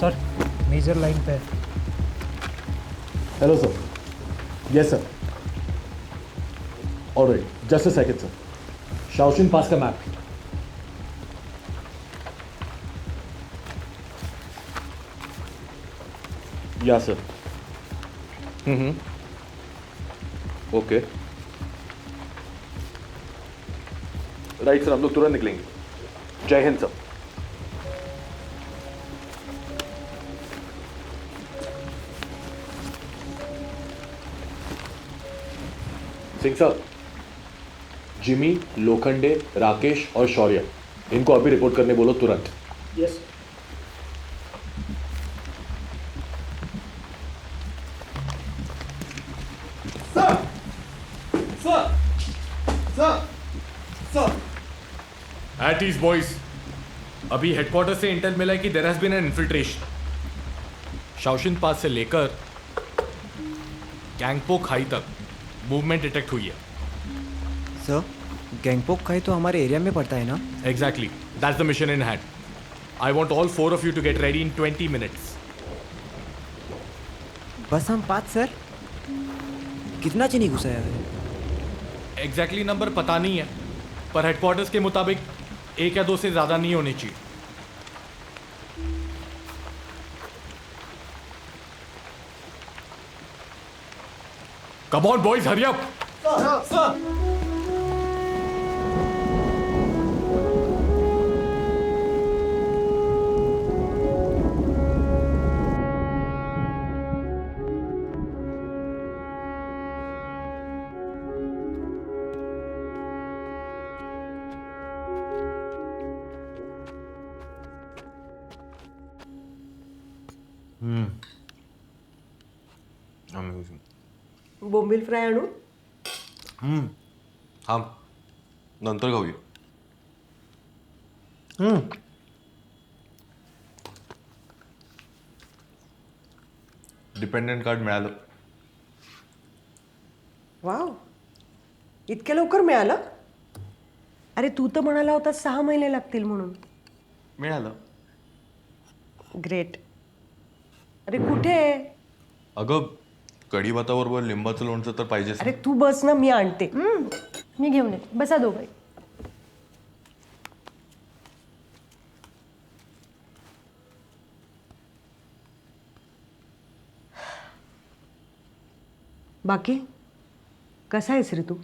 Sir major line पे है। Hello sir. Yes sir. Alright, just a second sir. Shaoshin pass का map. या sir. Okay. Right sir, हम लोग तुरंत निकलेंगे। जय हिंद सर। सिंह साहब, जिमी, लोखंडे, राकेश और शौर्य, इनको अभी रिपोर्ट करने बोलो तुरंत। यस। At ease, boys. अभी हेडक्वार्टर से इंटेल मिला है कि there has been an infiltration. Shaoshin pass से लेकर गैंगपोक खाई तक मूवमेंट डिटेक्ट हुई है। सर, गैंगपोक खाई तो हमारे एरिया में पड़ता है ना? Exactly, that's the mission in hand. I want all 4 of you to get ready in 20 minutes. बस हम 5 सर? कितना चीनी घुसाया है? एग्जैक्टली नंबर पता नहीं है, पर हेडक्वार्टर्स के मुताबिक 1 या 2 से ज्यादा नहीं होनी चाहिए। Come on, boys, hurry up! Bombil fry आणू? थांब, नंतर खाऊया. डिपेंडंट कार्ड मिळालं. वाव, इतक्या लवकर मिळालं? अरे तू तर म्हणाला होता 6 महिने लागतील म्हणून. मिळालं. ग्रेट. अरे कुठे आहे? अगं, कढी भाताबरोबर लिंबाचं लोणचं तर पाहिजेच. अरे तू बस ना, मी आणते. मी घेऊन येते. बसा दोघे. बाकी कसा आहेस रे तू?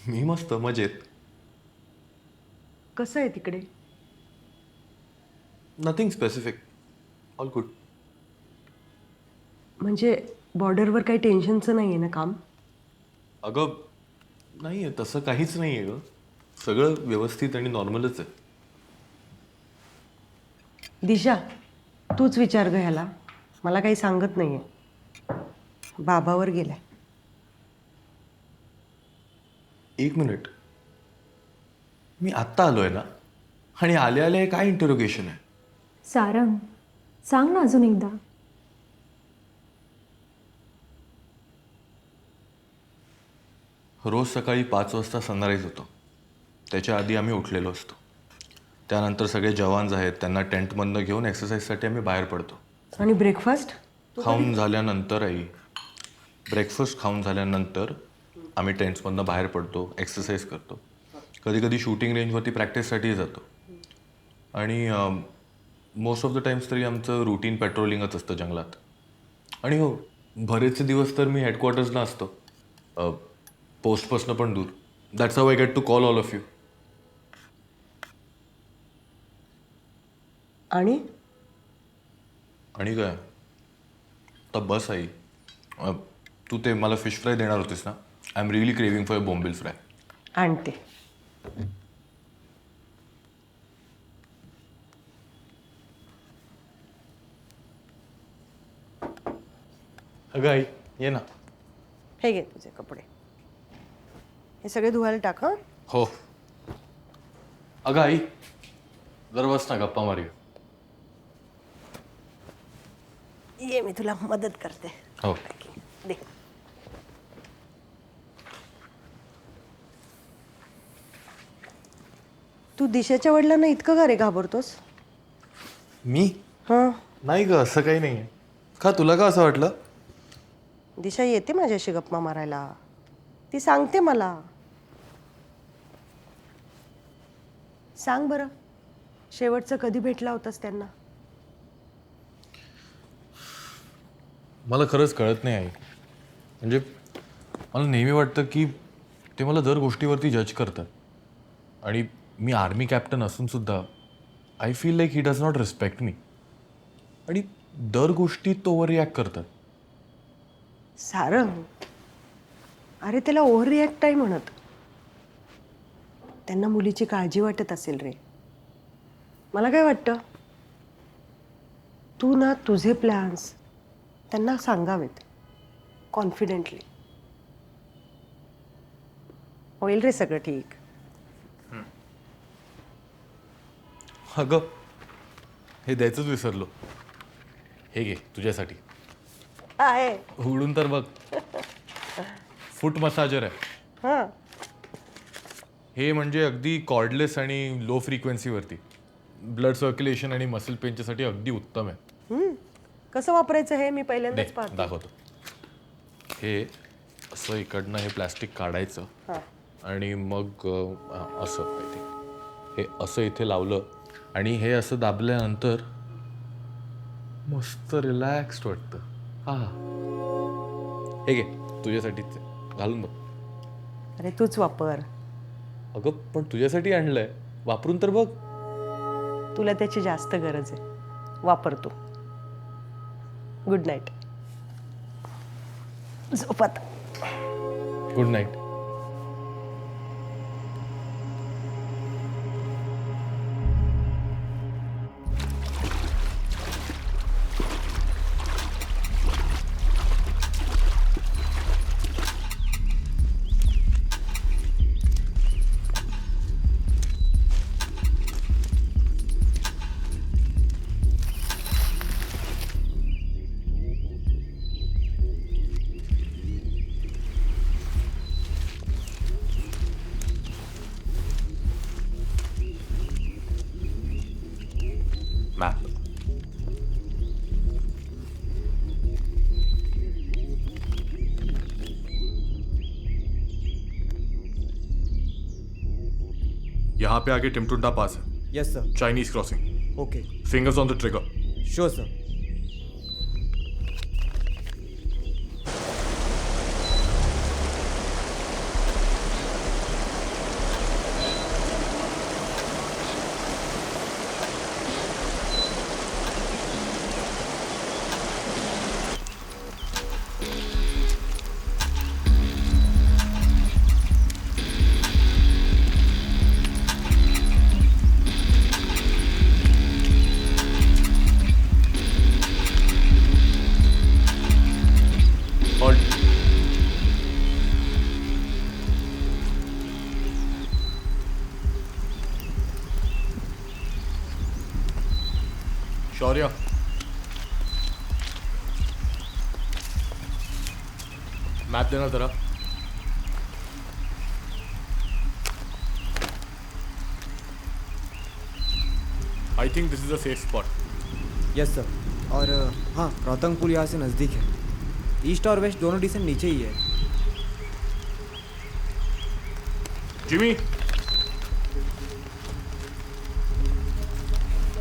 मी मस्त मजेत. कसं आहे तिकडे? Nothing specific, all good. म्हणजे बॉर्डरवर काही टेन्शनचं नाही आहे ना काम? अगं नाही आहे, तसं काहीच नाही आहे गं. सगळं व्यवस्थित आणि नॉर्मलच आहे. दिशा, तूच विचार ग ह्याला. मला काही सांगत नाहीये. बाबावर गेलाय. 1 मिनिट, मी आत्ता आलोय ना, आणि आले आले काय इंटरोगेशन आहे? सारंग, सांग ना अजून एकदा. रोज सकाळी 5 वाजता सनराईज होतो. त्याच्या आधी आम्ही उठलेलो असतो. त्यानंतर सगळे जवान्स आहेत, त्यांना टेंटमधनं घेऊन एक्सरसाइजसाठी आम्ही बाहेर पडतो. आणि ब्रेकफास्ट? खाऊन झाल्यानंतर ब्रेकफास्ट खाऊन झाल्यानंतर आम्ही टेंट्समधनं बाहेर पडतो, एक्सरसाइज करतो. कधी कधी शूटिंग रेंजवरती प्रॅक्टिससाठी जातो. आणि मोस्ट ऑफ द टाइम्स तरी आमचं रुटीन पेट्रोलिंगच असतं जंगलात. आणि हो, बरेचसे दिवस तर मी हेडक्वार्टर्सला असतो, पोस्टपासनं पण दूर. That's how I get to call all of you. आणि आणि काय, आता बस आई. तू ते मला फिश फ्राय देणार होतीस ना? I am really craving for bombil fry. आणते. अगं आई, ये ना. हे घे तुझे कपडे. हे सगळे धुवायला टाक. हं? हो. अगं आई, जरा बस ना, गप्पा मारूया. ये, मी तुला मदत करते. हो. दे. तू दिशेच्या वडिलांना इतकं का रे घाबरतोस? मी हां नाही ग, असं काही नाही आहे. का तुला का असं वाटलं? दिशा येते माझ्याशी गप्पा मारायला. ती सांगते मला. सांग बरं, शेवटचं कधी भेटला होतास त्यांना? मला खरंच कळत नाही आई. म्हणजे मला नेहमी वाटतं की ते मला दर गोष्टीवरती जज करतात. आणि मी आर्मी कॅप्टन असून सुद्धा I feel like he does not respect मी. आणि दर गोष्टीत तो ओव्हर रिॲक्ट करतात. सारंग, अरे त्याला ओव्हर रिॲक्ट नाही म्हणत. त्यांना मुलीची काळजी वाटत असेल रे. मला काय वाटतं, तू ना तुझे प्लॅन्स त्यांना सांगावेत कॉन्फिडेंटली. होईल रे सगळं ठीक. अगं, हे द्यायचंच विसरलो. हे घे तुझ्यासाठी. आहे. उघडून तर बघ. फूट मसाजर आहे. हां हे म्हणजे अगदी कॉर्डलेस आणि लो फ्रिक्वेन्सीवरती ब्लड सर्क्युलेशन आणि मसल पेनच्यासाठी अगदी उत्तम आहे. कसं वापरायचं हे मी दे, पहिल्यांदाच पाहतो. दाखवतो. हे असं इकडनं हे प्लॅस्टिक काढायचं हां आणि मग असं I think. हे असं इथे लावलं आणि हे असं दाबल्यानंतर मस्त रिलॅक्स्ड वाटतं. हा, हे घे तुझ्यासाठीच आहे. घालून बघ. अरे तूच वापर. अगं पण तुझ्यासाठी आणलंय, वापरून तर बघ. तुला त्याची जास्त गरज आहे. वापर तू. Good night. झोप आता. Good night. मॅप. यहाँ पे आगे टिमटुंडा पास है, yes sir. Chinese crossing. Okay. Fingers on the trigger. Sure sir. Halt. Shaurya, map देना जरा. I think this is a safe spot. Yes sir. और हाँ, रोहतांग पुल यहाँ से नज़दीक है. ईस्ट और वेस्ट दोनों डिसेंट नीचे ही है. जिमी,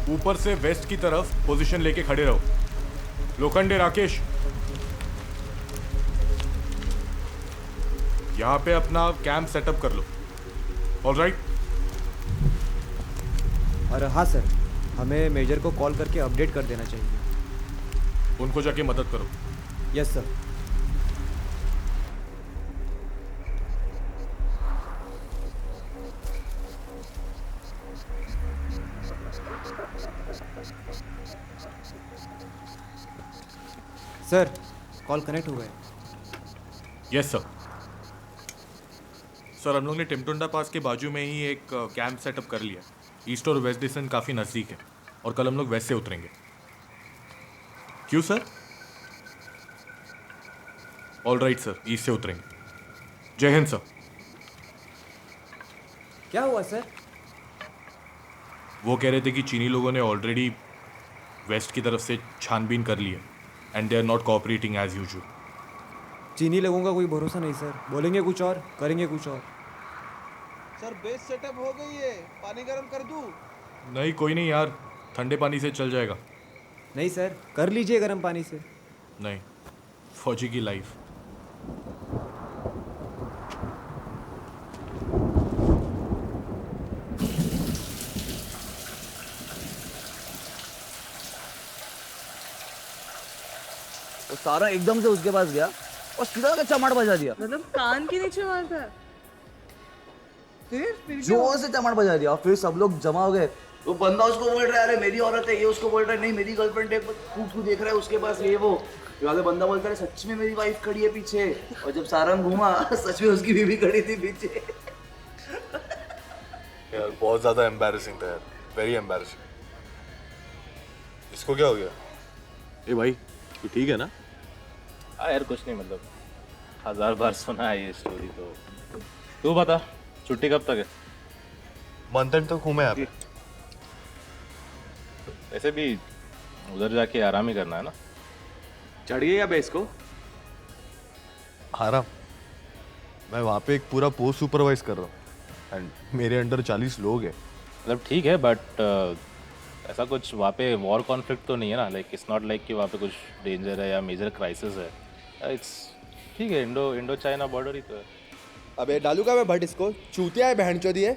ऊपर से वेस्ट की तरफ पोजीशन लेके खड़े रहो. लोखंडे, राकेश, यहाँ पे अपना कैंप सेटअप कर लो. ऑलराइट. और हाँ सर, हमें मेजर को कॉल करके अपडेट कर देना चाहिए. उनको जाके मदद करो. Yes sir. Sir, call connect हो गया. Yes sir. सर, हम लोग ने टिमटुंडा पास के बाजू में ही एक कैंप सेटअप कर लिया. ईस्ट और वेस्ट डिसेंट काफ़ी नज़दीक है और कल हम लोग वेस्ट से उतरेंगे. क्यों sir? All right sir, east से उतरेंगे. जय हिंद सर. क्या हुआ सर? वो कह रहे थे कि चीनी लोगों ने ऑलरेडी वेस्ट की तरफ से छानबीन कर ली है and they are not cooperating as usual. चीनी लोगों का कोई भरोसा नहीं सर, बोलेंगे कुछ और करेंगे कुछ और। सर बेस सेटअप हो गई है, पानी गर्म कर दूं? नहीं कोई नहीं यार, ठंडे पानी से चल जाएगा। नहीं सर, कर लीजिए गर्म पानी से। नहीं, फौजी की लाइफ। तो सारा एकदम से उसके पास गया और सीधा का चमाट बजा दिया, मतलब कान के नीचे मारता है। फिर जोर से चमाट बजा दिया। फिर सब लोग जमा हो गए। वो बंदा उसको बोल रहा है अरे मेरी औरत है, ये उसको बोल रहा है नहीं मेरी गर्लफ्रेंड है, तू देख रहा है उसके पास ये वो। फिर वाले बंदा बोलता है सच में मेरी वाइफ खड़ी है पीछे। और जब सारंग घूमा सच में उसकी बीवी खड़ी थी पीछे। यार बहुत ज़्यादा एम्बैरेसिंग था यार, वेरी एम्बैरेसिंग। इसको क्या हो गया? ए भाई तू ठीक है ना? हाँ यार कुछ नहीं, मतलब 1000 बार सुना है ये स्टोरी। तो तू बता छुट्टी कब तक है? मंथ एंड तक हूँ मैं यहाँ पे। वैसे भी उधर जाके आराम ही करना है ना। चढ़ गई क्या बेस को? आराम? मैं वहाँ पे एक पूरा पोस्ट सुपरवाइज कर रहा हूँ एंड मेरे अंडर 40 लोग हैं। मतलब ठीक है बट ऐसा कुछ वहाँ पे वॉर कॉन्फ्लिक्ट तो नहीं है ना? लाइक इट्स नॉट लाइक कि वहाँ पे कुछ डेंजर है या मेजर क्राइसिस है। इट्स ठीक है, इंडो चाइना बॉर्डर ही तो है। अबे डालू का मैं भट्ट इसको, चूतिया है बहनचोदी है।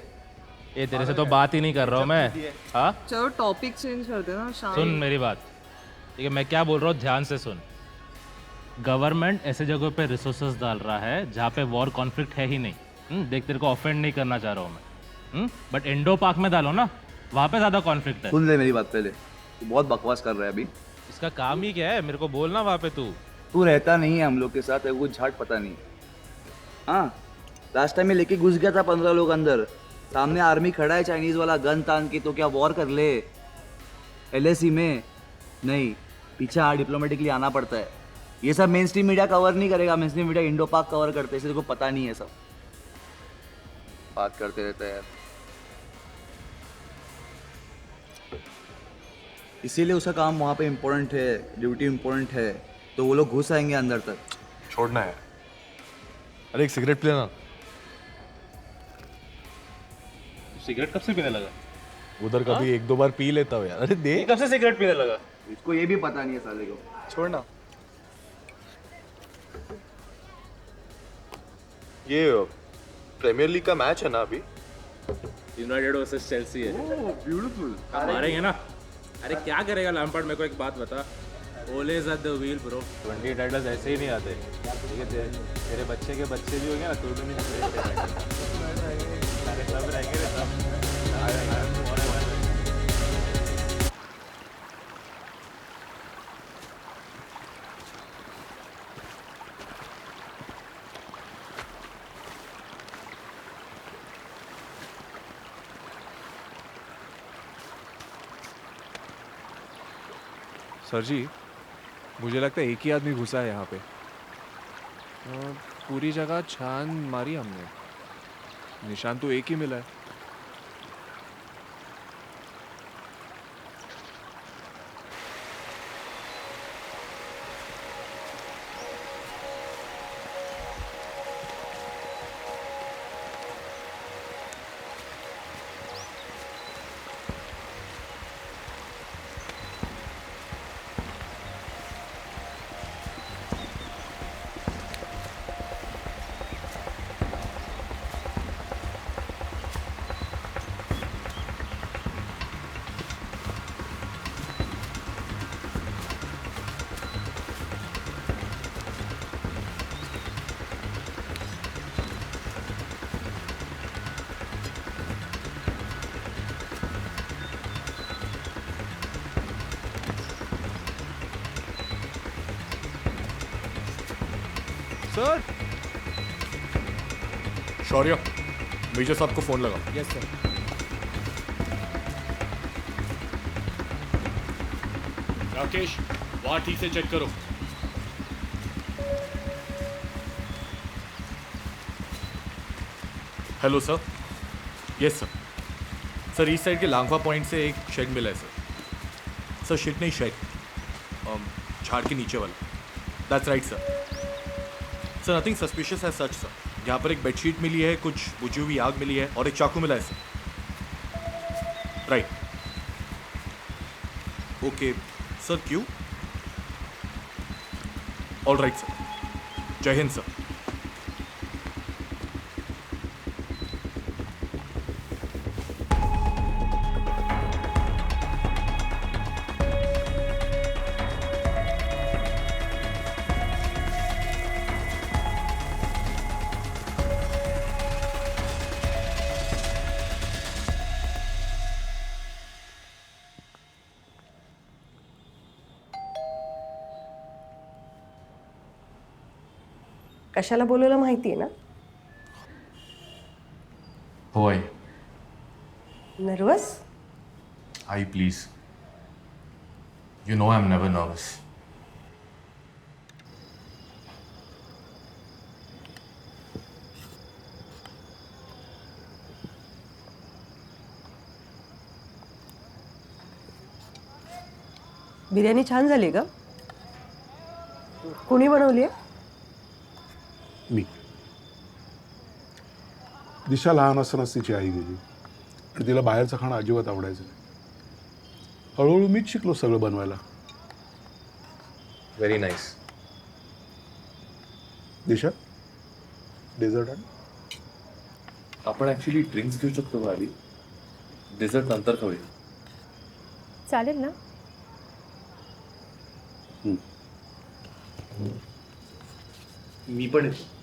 ये तेरे से तो बात ही नहीं कर रहा हूँ मैं। हाँ चलो टॉपिक चेंज कर देना। सुन मेरी बात, ठीक है? मैं क्या बोल रहा हूँ ध्यान से सुन। गवर्नमेंट ऐसे जगहों पे रिसोर्सेज डाल रहा है जहाँ पे वॉर कॉन्फ्लिक्ट है ही नहीं। देख तेरे को ऑफेंड नहीं करना चाह रहा हूँ मैं, बट इंडो पाक में डालो ना, वहाँ पे ज़्यादा कॉन्फ्लिक्ट है। सुन ले मेरी बात पहले, तू बहुत बकवास कर रहा है अभी। इसका काम ही क्या है? मेरे को बोलना वहाँ पे तू रहता नहीं है हम लोग के साथ, है वो झाट पता नहीं। हाँ लास्ट टाइम में लेके घुस गया था 15 लोग अंदर, सामने आर्मी खड़ा है चाइनीज वाला गन तान के, तो क्या वॉर कर ले? LAC में नहीं, पीछे डिप्लोमेटिकली आना पड़ता है। ये सब मेन स्ट्रीम मीडिया कवर नहीं करेगा, मेन स्ट्रीम मीडिया इंडो पाक कवर करते हैं, इसलिए को पता नहीं है। सब बात करते रहते हैं यार। इसीलिए उसका काम वहाँ पे इम्पोर्टेंट है, ड्यूटी इम्पोर्टेंट है, तो वो लोग घुस आएंगे अंदर तक। छोड़ना है। अरे एक सिगरेट पी लेना। सिगरेट कब से पीने लगा? उधर कभी 1-2 बार पी लेता हूँ यार। अरे दे। कब से सिगरेट पीने लगा? इसको ये भी पता नहीं है साले को। छोड़ना। ये प्रीमियर लीग का मैच है ना अभी? यूनाइटेड वर्सेस चेल्सी है। ब्यूटीफुल। मारेंगे ना। अरे क्या करेगा लैम्पार्ड? मेरे को एक बात बता, old age at the wheel bro. 20 titles ऐसे ही नहीं आते, ठीक है? तेरे बच्चे के बच्चे भी होंगे ना, तू भी नहीं सब रहेंगे रे सब। सर जी, मुझे लगता है एक ही आदमी घुसा है यहाँ पे। पूरी जगह छान मारी हमने, निशान तो एक ही मिला है। सर। शौर्य, मेजर साहब को फोन लगा। Yes sir. राकेश, वहाँ ठीक से चेक करो। Hello sir. Yes sir. Sir east side के लांगवा पॉइंट से एक शेड मिला है सर। सर शिट नहीं शेड, झाड़ के नीचे वाला. That's right sir. Sir nothing suspicious है सच सर. यहाँ पर एक बेडशीट मिली है, कुछ बुझी हुई आग मिली है और एक चाकू मिला है सर. राइट. Okay sir. क्यों? All right sir. Jai Hind sir. कशाला बोलवलं माहिती आहे ना? हो आई. नर्वस? आई please. You know I am never nervous. Biryani छान झाली का? कोणी बनवली आहे? मी. दिशा लहान असतानाच तिची आई गेली आणि तिला बाहेरचं खाणं अजिबात आवडायचं नाही. हळूहळू मीच शिकलो सगळं बनवायला. Very nice. दिशा डेझर्ट आण. आपण ॲक्च्युली ड्रिंक्स घेऊ शकतो का आधी? डेझर्ट नंतर खाऊया. चालेल ना? मी पण येतो.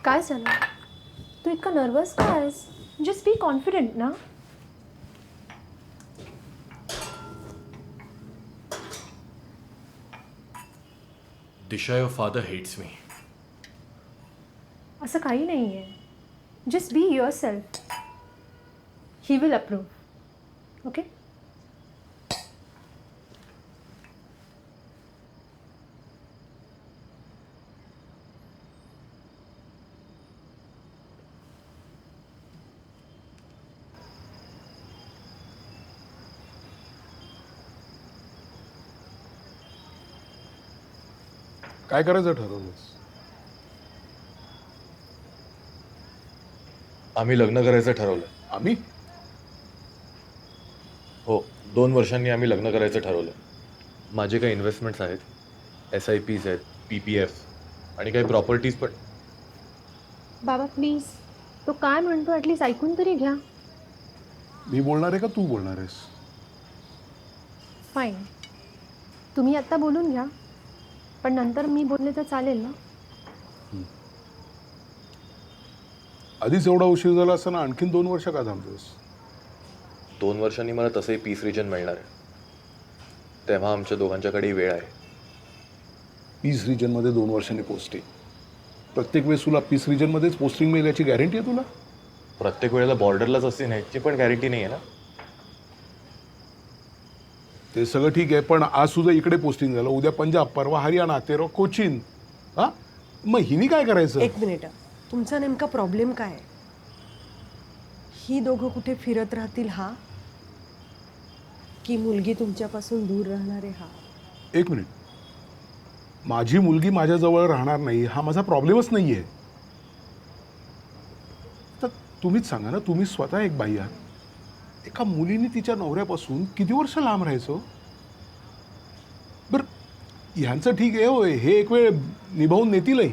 काय झालं? तू इतका नर्वस का आहेस? जस्ट बी कॉन्फिडेंट ना. दिशा, योर फादर हेट्स मी. असं काही नाही आहे. Just be your self. He will approve. Okay. काय करायचं ठरवलंस? आम्ही लग्न करायचं ठरवलं. आम्ही? हो, 2 वर्षांनी आम्ही लग्न करायचं ठरवलं. माझे काही इन्व्हेस्टमेंट्स आहेत, SIPs आहेत, PPF आणि काही प्रॉपर्टीज पण. बाबा प्लीज, तो काय म्हणतो ॲटलीस्ट ऐकून तरी घ्या. मी बोलणार आहे का तू बोलणार आहेस? फाईन, तुम्ही आत्ता बोलून घ्या, पण नंतर मी बोलले तर चालेल ना? आधीच एवढा उशीर झाला असताना आणखीन 2 वर्ष का थांबतोस? 2 वर्षांनी मला तसंही पीस रिजन मिळणार आहे. तेव्हा आमच्या दोघांच्याकडे वेळ आहे. पीस रिजनमध्ये 2 वर्षांनी पोस्टिंग. प्रत्येक वेळेस तुला पीस रिजनमध्येच पोस्टिंग मिळेल याची गॅरंटी आहे तुला? प्रत्येक वेळेला बॉर्डरलाच असते नाही याची पण गॅरंटी नाही आहे ना. ते सगळं ठीक आहे, पण आज सुद्धा इकडे पोस्टिंग झालं, उद्या पंजाब, परवा हरियाणा, तेरा कोचीन. हां, मग हिनी काय करायचं? एक मिनिट, तुमचा नेमका प्रॉब्लेम काय आहे? ही दोघं कुठे फिरत राहतील हा, की मुलगी तुमच्यापासून दूर राहणार आहे हा? एक मिनिट, माझी मुलगी माझ्याजवळ राहणार नाही हा माझा प्रॉब्लेमच नाही आहे. तर तुम्हीच सांगा ना, तुम्ही स्वतः एक बाई आहात. एका मुलीने तिच्या नवऱ्यापासून किती वर्ष लांब राहायचं? बरं, ह्यांचं ठीक आहे, होय, हे एक वेळ निभावून नेतीलही,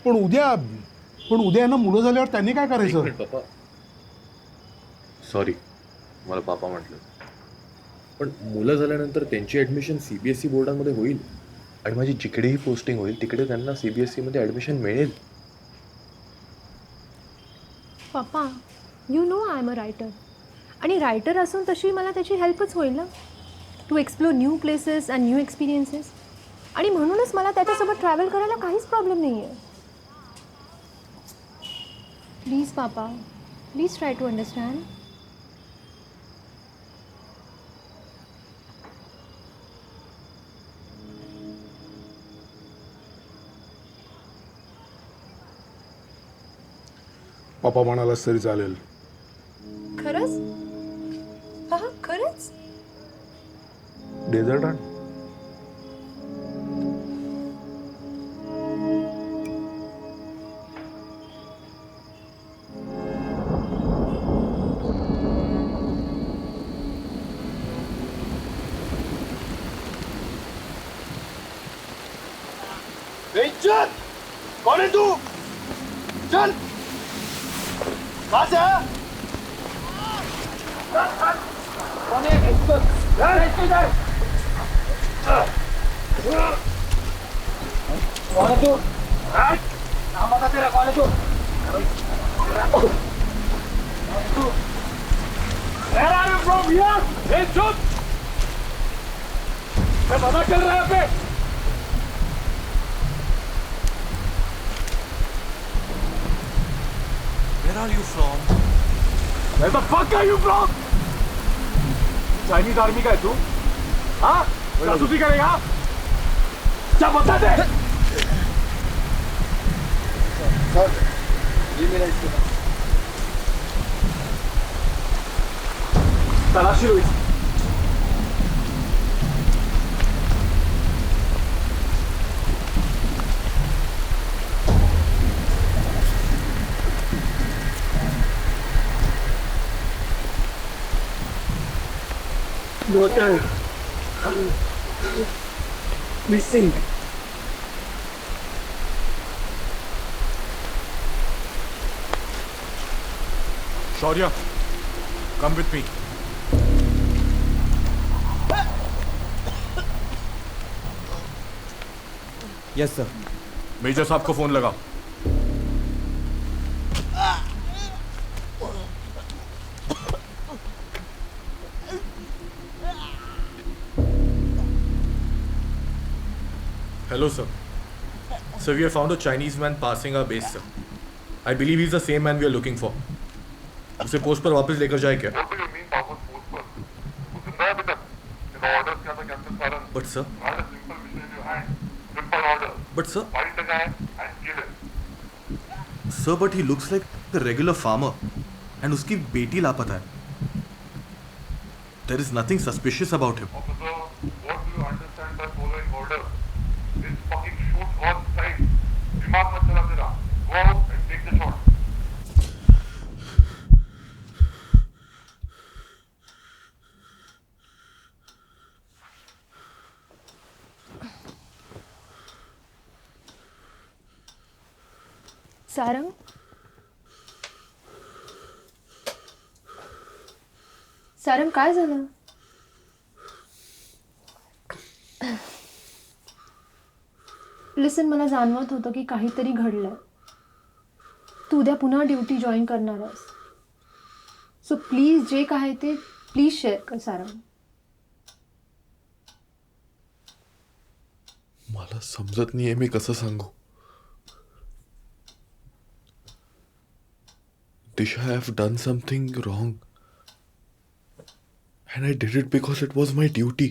पण उद्या यांना मुलं झाल्यावर त्यांनी काय करायचं? पापा, सॉरी, मला पापा म्हटलं. पण मुलं झाल्यानंतर त्यांची ॲडमिशन CBSE बोर्डांमध्ये होईल आणि माझी जिकडेही पोस्टिंग होईल तिकडे त्यांना CBSEमध्ये ॲडमिशन मिळेल. पप्पा, you know I am a writer. आणि रायटर असून तशी मला त्याची हेल्पच होईल ना, to explore new places and new experiences. आणि म्हणूनच मला त्याच्यासोबत ट्रॅव्हल करायला काहीच प्रॉब्लेम नाही आहे. प्लीज पापा, प्लीज ट्राय टू अंडरस्टँड. पप्पा म्हणालास तरी चालेल. खरंच? हा खरंच? डेझर्ट आण. कौन है तू? चल कहां से है? कौन है? कौन है तू? नाम बता तेरा, कौन है तू? Where are you from here? Hey, चुप! मैं पता चल रहा है यहाँ पे. Where are you from? Where the fuck are you from? Chinese army का है तू? हाँ? जासूसी करेगा? क्या बता दे? सर, ये मेरा इस्तेमाल. तलाशी लो इसे. Daughter, missing. Shaurya, come with me. Yes sir. Major साहब को फोन लगाओ. Hello, sir. Sir, we have found a Chinese man passing our base, sir. I believe he's the same man we are looking for. उसे post पर वापस लेकर जाए क्या? But sir. But sir. Sir, but he looks like a regular farmer, and उसकी बेटी लापता है. There is nothing suspicious about him. Sarang, Sarang काय झालं? लिसन, मला जाणवत होतं की काहीतरी घडलंय. तू उद्या पुन्हा ड्युटी जॉईन करणार आहेस. सो प्लीज जे काय ते प्लीज शेअर कर सारंग. मला समजत नाहीये मी कसं सांगू. Disha, I have done something wrong. And I did it because it was my duty.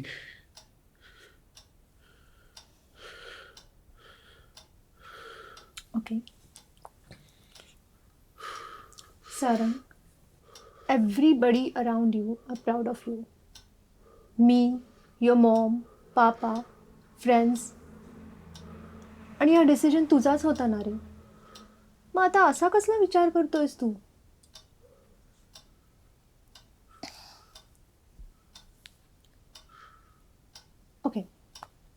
Okay. Sarang, everybody around you are proud of you. Me, your mom, papa, friends. आणि हा decision तुझाच होता ना रे. मग आता असा कसला विचार करतोयस तू? Okay,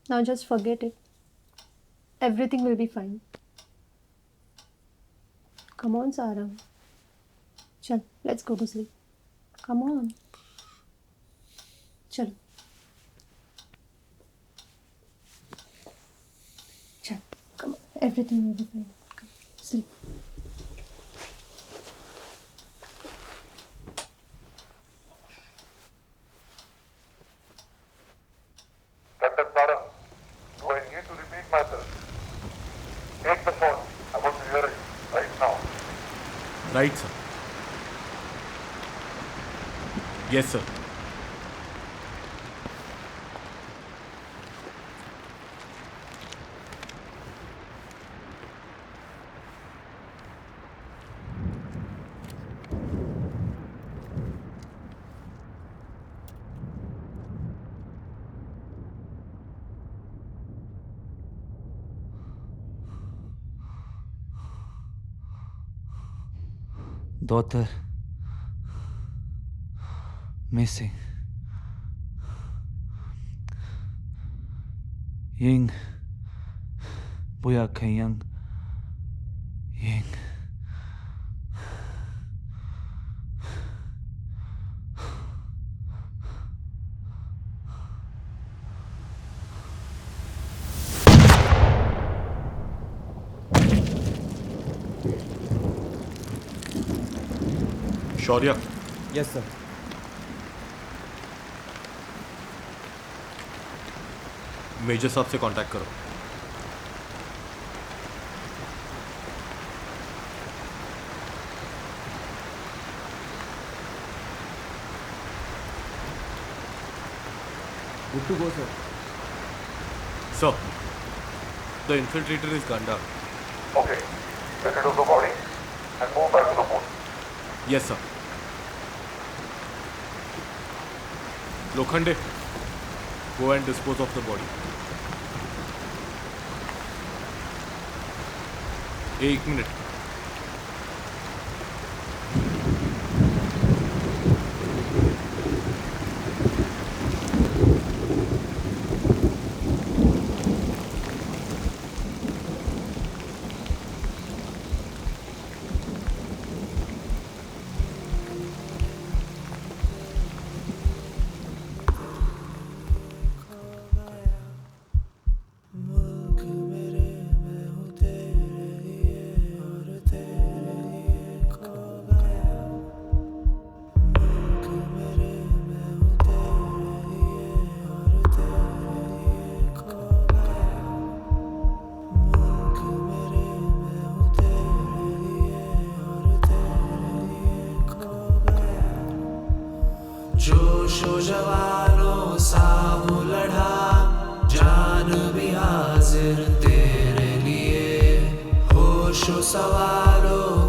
now just forget it. Everything will be fine. Come on, Sarang. Chal, let's go to sleep. Come on. Chal. Chal, come on. Everything will be fine. Come, sleep. Captain Sarang, do I need to repeat myself? Take the phone. I want to hear it right now. Right, sir. Yes, sir. daughter missing. Ying buya kayang Ying. Shaurya, yes sir. Major साहब से contact करो. Good to go, sir. Sir, the infiltrator is gunned down. Okay, get rid of the body and move back to the pool. Yes, sir. Lokhande, go and dispose of the body. एक minute. जोशो जवानों साहू लड़ा जान भी हाजिर तेरे लिए होशो सवारों